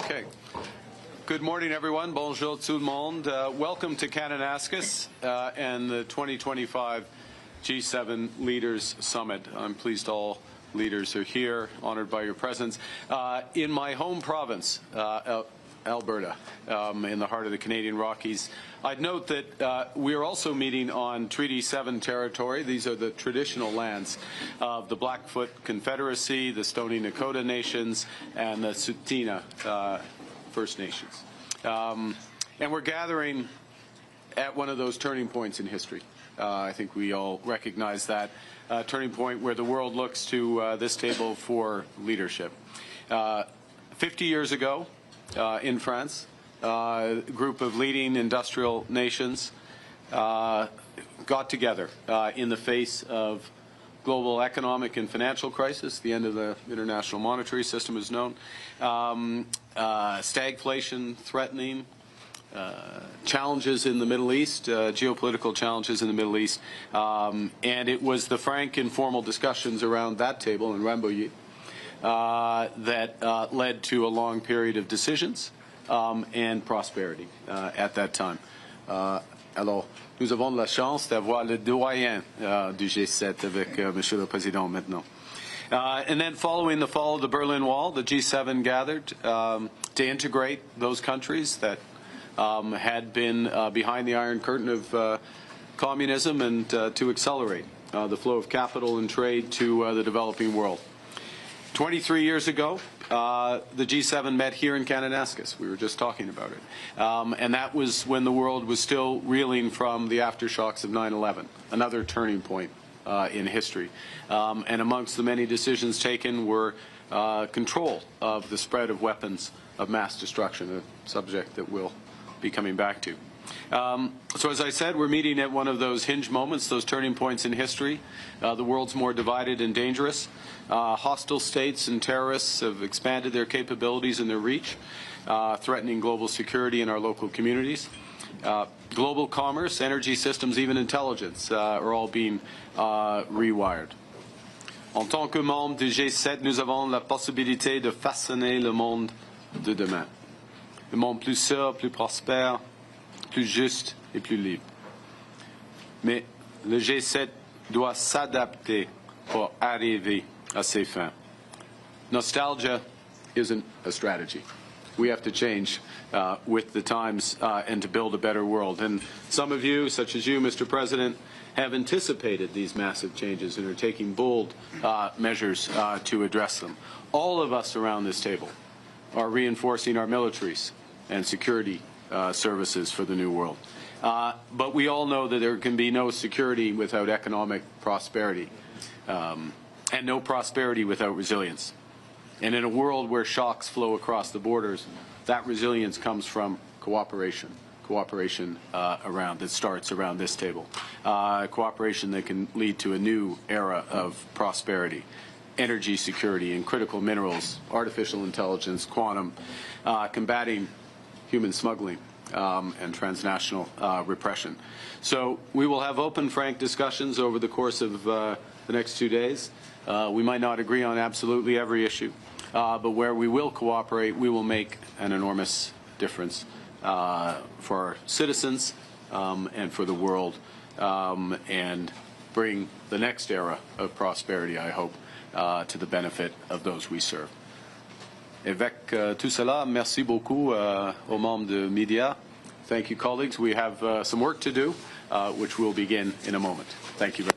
Okay. Good morning, everyone. Bonjour tout le monde. Welcome to Kananaskis and the 2025 G7 Leaders Summit. I'm pleased all leaders are here, honored by your presence. In my home province, Alberta, in the heart of the Canadian Rockies, I'd note that we are also meeting on Treaty 7 territory. These are the traditional lands of the Blackfoot Confederacy, the Stoney Nakoda Nations, and the Tsuut'ina First Nations. And we're gathering at one of those turning points in history. I think we all recognize that turning point where the world looks to this table for leadership. 50 years ago, in France, a group of leading industrial nations got together in the face of global economic and financial crisis. The end of the international monetary system is known. Stagflation threatening, challenges in the Middle East, geopolitical challenges in the Middle East. And it was the frank, informal discussions around that table in Rambouillet that led to a long period of decisions and prosperity at that time. Alors, nous avons de la chance d'avoir le doyen du G7 avec Monsieur le Président maintenant. And then following the fall of the Berlin Wall, the G7 gathered to integrate those countries that had been behind the Iron Curtain of communism and to accelerate the flow of capital and trade to the developing world. 23 years ago, the G7 met here in Kananaskis. We were just talking about it. And that was when the world was still reeling from the aftershocks of 9/11, another turning point in history. And amongst the many decisions taken were control of the spread of weapons of mass destruction, a subject that we'll be coming back to. So as I said, we're meeting at one of those hinge moments, those turning points in history. The world's more divided and dangerous. Hostile states and terrorists have expanded their capabilities and their reach, threatening global security in our local communities. Global commerce, energy systems, even intelligence are all being rewired. En tant que membres du G7, nous avons la possibilité de façonner le monde de demain. Le monde plus sûr, plus prospère, plus juste et plus libre. Mais le G7 doit s'adapter pour arriver à ses fins. Nostalgia isn't a strategy. We have to change with the times and to build a better world. And some of you, such as you, Mr. President, have anticipated these massive changes and are taking bold measures to address them. All of us around this table are reinforcing our militaries and security services for the new world. But we all know that there can be no security without economic prosperity, and no prosperity without resilience. And in a world where shocks flow across the borders, that resilience comes from cooperation that starts around this table. Cooperation that can lead to a new era of prosperity, energy security and critical minerals, artificial intelligence, quantum, combating human smuggling and transnational repression. So we will have open, frank discussions over the course of the next 2 days. We might not agree on absolutely every issue, but where we will cooperate, we will make an enormous difference for our citizens and for the world, and bring the next era of prosperity, I hope, to the benefit of those we serve. Avec tout cela, merci beaucoup aux membres de media. Thank you, colleagues. We have some work to do, which we'll begin in a moment. Thank you very much.